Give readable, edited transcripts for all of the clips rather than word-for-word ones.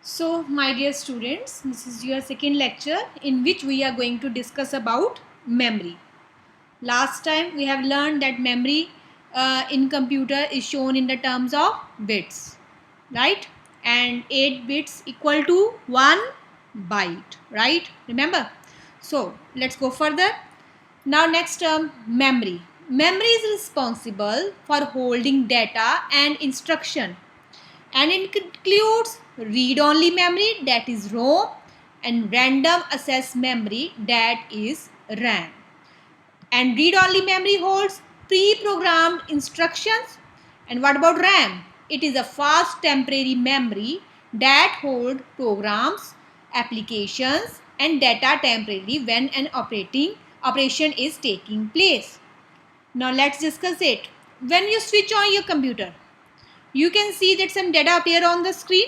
So, my dear students, this is your second lecture in which we are going to discuss about memory. Last time we have learned that memory in computer is shown in the terms of bits, right? And 8 bits equal to 1 byte, right? Remember? So, let's go further. Now, next term, memory. Memory is responsible for holding data and instruction, and it includes read-only memory, that is ROM, and random access memory, that is RAM. And read-only memory holds pre-programmed instructions. And what about RAM? It is a fast temporary memory that holds programs, applications, and data temporarily when an operation is taking place. Now let's discuss it. When you switch on your computer, you can see that some data appear on the screen,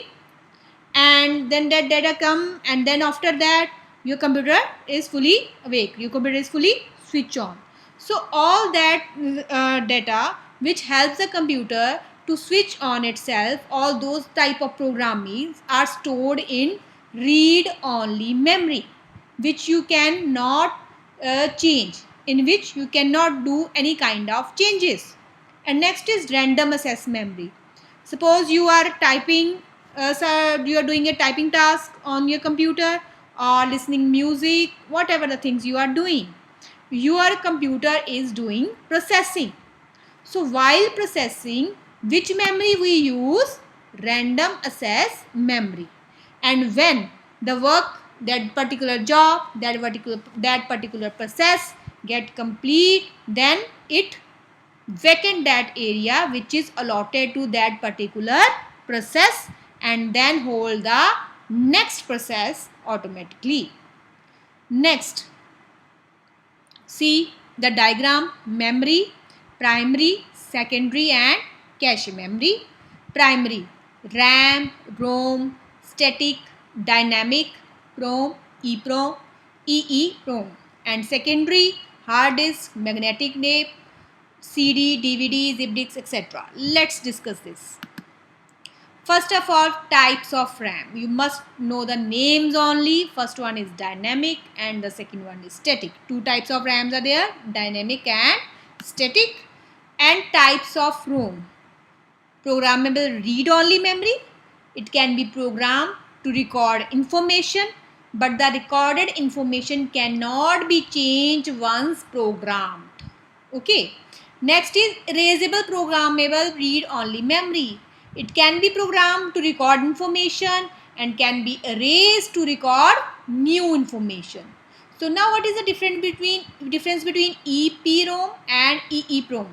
and then that data come, and then after that your computer is fully awake, your computer is fully switched on. So all that data which helps the computer to switch on itself, all those type of programmings are stored in read only memory, which you cannot change, in which you cannot do any kind of changes. And next is random access memory. Suppose you are typing, so you are doing a typing task on your computer or listening music, whatever the things you are doing, your computer is doing processing. So while processing, which memory we use? Random access memory. And when the work, that particular job, that particular process get complete, then it vacant that area which is allotted to that particular process, and then hold the next process automatically. Next, see the diagram: memory, primary, secondary, and cache memory. Primary: RAM, ROM, static, dynamic, PROM, EEPROM, EEPROM. And secondary: hard disk, magnetic tape, CD, DVD, zip disks, etc. Let's discuss this. First of all, types of RAM. You must know the names only. First one is dynamic and the second one is static. Two types of RAMs are there, dynamic and static. And types of ROM. Programmable read-only memory. It can be programmed to record information, but the recorded information cannot be changed once programmed. Okay. Next is erasable programmable read-only memory. It can be programmed to record information and can be erased to record new information. So now what is the difference between EEPROM and EEPROM?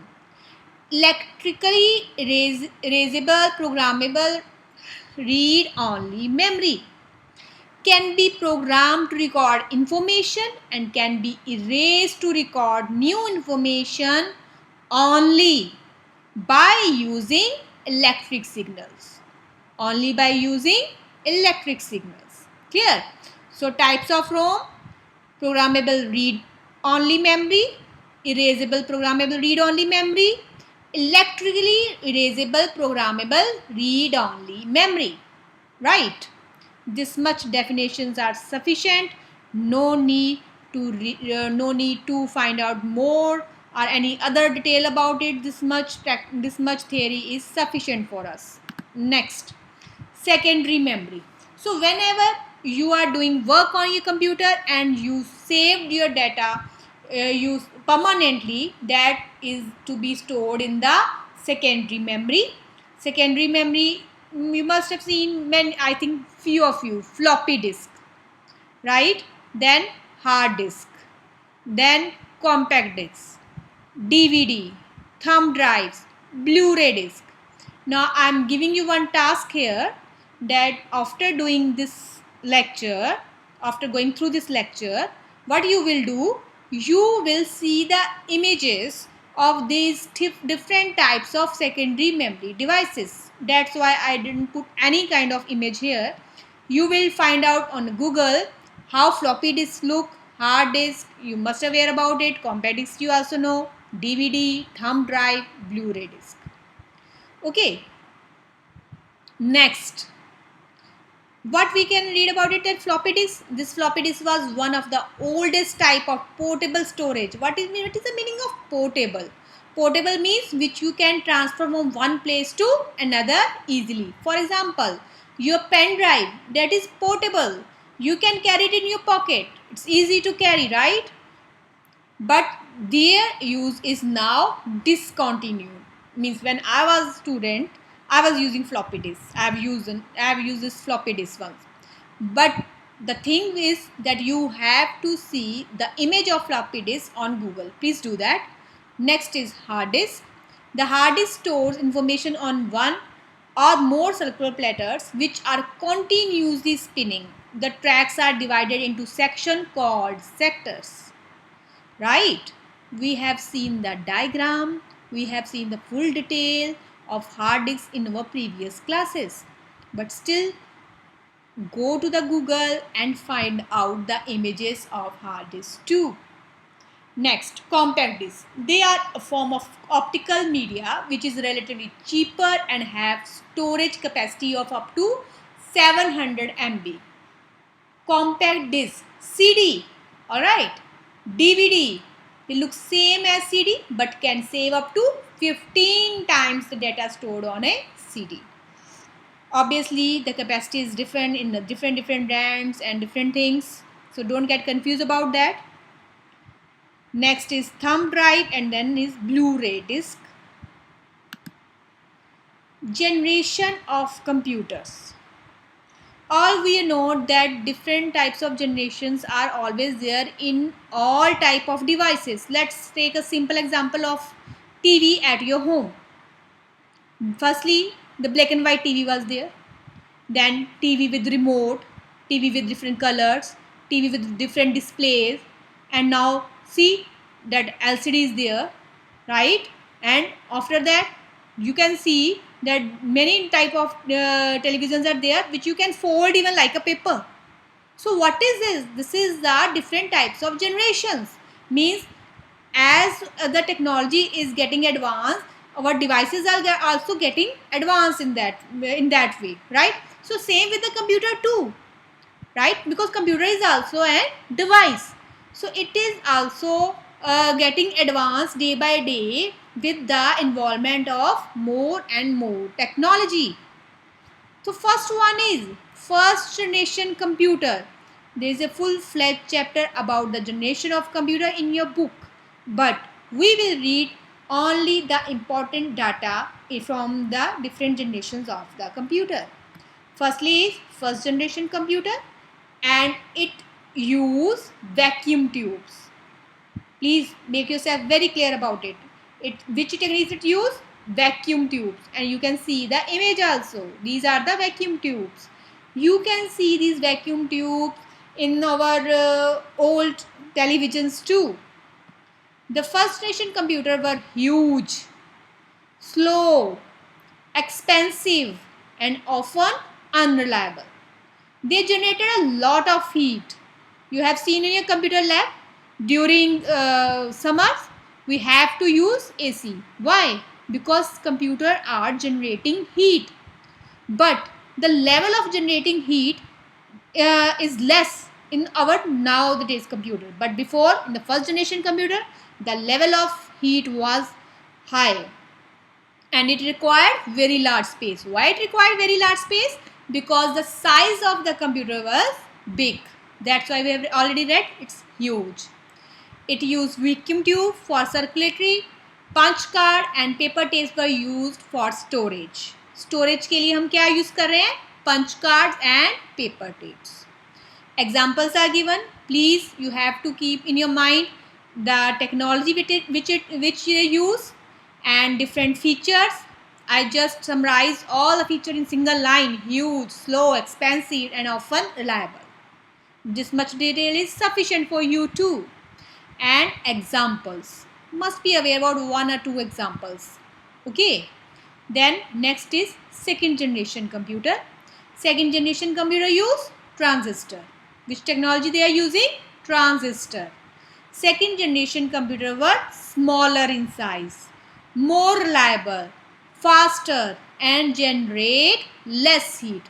Electrically erasable programmable read-only memory can be programmed to record information and can be erased to record new information only by using electric signals. Only by using electric signals. Clear? So types of ROM: programmable read-only memory, erasable programmable read-only memory, electrically erasable programmable read-only memory. Right? This much definitions are sufficient. No need to find out more or any other detail about it. This much theory is sufficient for us. Next, secondary memory. So whenever you are doing work on your computer and you saved your data you permanently, that is to be stored in the secondary memory. Secondary memory, you must have seen I think few of you, floppy disk, right? Then hard disk, then compact disk, DVD, thumb drives, Blu-ray disc. Now I am giving you one task here, that after doing this lecture, after going through this lecture, what you will do, you will see the images of these different types of secondary memory devices. That's why I didn't put any kind of image here. You will find out on Google how floppy disks look, hard disk, you must be aware about it, compact disk you also know, DVD, thumb drive, Blu-ray disc. Okay. Next, What we can read about it at floppy disk? This floppy disk was one of the oldest type of portable storage. What is the meaning of portable? Portable means which you can transfer from one place to another easily. For example, your pen drive, that is portable. You can carry it in your pocket. It's easy to carry, right? But their use is now discontinued. Means when I was student, I was using floppy disk. I have used this floppy disk once. But the thing is that you have to see the image of floppy disk on Google. Please do that. Next is hard disk. The hard disk stores information on one or more circular platters which are continuously spinning. The tracks are divided into sections called sectors. Right? We have seen the diagram, we have seen the full detail of hard disks in our previous classes. But still, go to the Google and find out the images of hard disks too. Next, compact discs. They are a form of optical media which is relatively cheaper and have storage capacity of up to 700 MB. Compact disc, CD, alright. DVD, it looks same as CD but can save up to 15 times the data stored on a CD. Obviously, the capacity is different in the different brands and different things. So don't get confused about that. Next is thumb drive and then is Blu-ray disc. Generation of computers. All we know that different types of generations are always there in all type of devices. Let's take a simple example of TV at your home. Firstly, the black and white TV was there. Then TV with remote, TV with different colors, TV with different displays. And now see that LCD is there, right? And after that, you can see that many type of televisions are there which you can fold even like a paper. So what is this? This is the different types of generations. Means as the technology is getting advanced, our devices are also getting advanced in that way, right? So same with the computer too, right? Because computer is also a device. So it is also getting advanced day by day with the involvement of more and more technology. So first one is first generation computer. There is a full-fledged chapter about the generation of computer in your book, but we will read only the important data from the different generations of the computer. Firstly is first generation computer and it use vacuum tubes. Please make yourself very clear about it. Which techniques it use? Vacuum tubes. And you can see the image also. These are the vacuum tubes. You can see these vacuum tubes in our old televisions too. The first generation computer were huge, slow, expensive and often unreliable. They generated a lot of heat. You have seen in your computer lab during summers we have to use AC. Why? Because computers are generating heat. But the level of generating heat is less in our nowadays computer. But before, in the first generation computer, the level of heat was high. And it required very large space. Why it required very large space? Because the size of the computer was big. That's why we have already read it's huge. It used vacuum tube for circulatory, punch card and paper tapes were used for storage. Storage के लिए हम क्या use कर रहे हैं? Punch cards and paper tapes. Examples are given. Please, you have to keep in your mind the technology which they use and different features. I just summarized all the features in single line: huge, slow, expensive, and often reliable. This much detail is sufficient for you too. And examples. Must be aware about one or two examples. Okay. Then next is second generation computer. Second generation computer use transistor. Which technology they are using? Transistor. Second generation computer were smaller in size, more reliable, faster and generate less heat.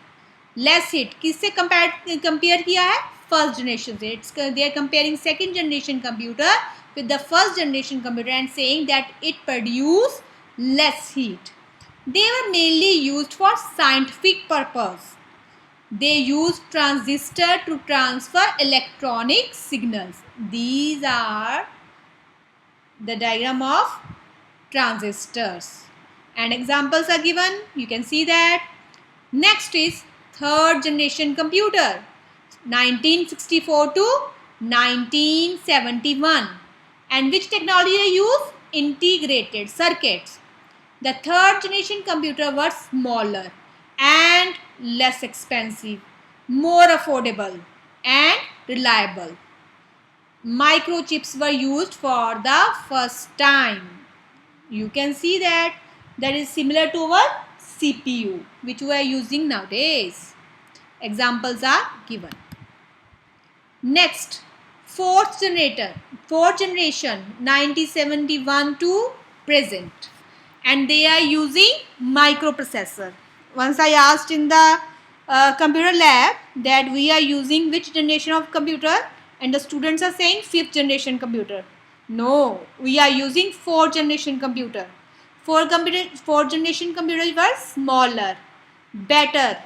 Less heat किससे compare किया है? First generation से. They are comparing second generation computer with the first generation computer and saying that it produce less heat. They were mainly used for scientific purpose. They use transistor to transfer electronic signals. These are the diagram of transistors. And examples are given. You can see that. Next is third generation computer, 1964 to 1971. And which technology they use? Integrated circuits. The third generation computer was smaller and less expensive, more affordable and reliable. Microchips were used for the first time. You can see that is similar to our CPU, which we are using nowadays. Examples are given. Next, fourth generation 1971 to present, and they are using microprocessor. Once I asked in the computer lab that we are using which generation of computer, and the students are saying fifth generation computer. No, we are using fourth generation computer. Fourth generation computers were smaller, better,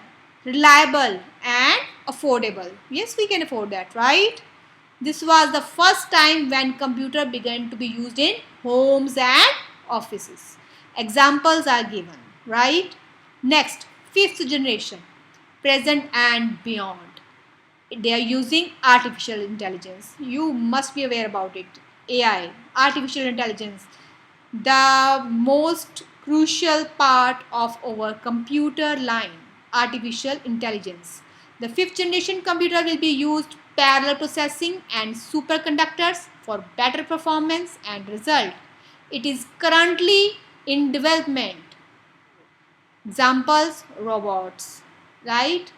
reliable and affordable. Yes, we can afford that, right? This was the first time when computer began to be used in homes and offices. Examples are given, right? Next, fifth generation, present and beyond. They are using artificial intelligence. You must be aware about it. AI, artificial intelligence, the most crucial part of our computer line, artificial intelligence. The fifth generation computer will be used parallel processing and superconductors for better performance and result. It is currently in development. Examples, robots, right?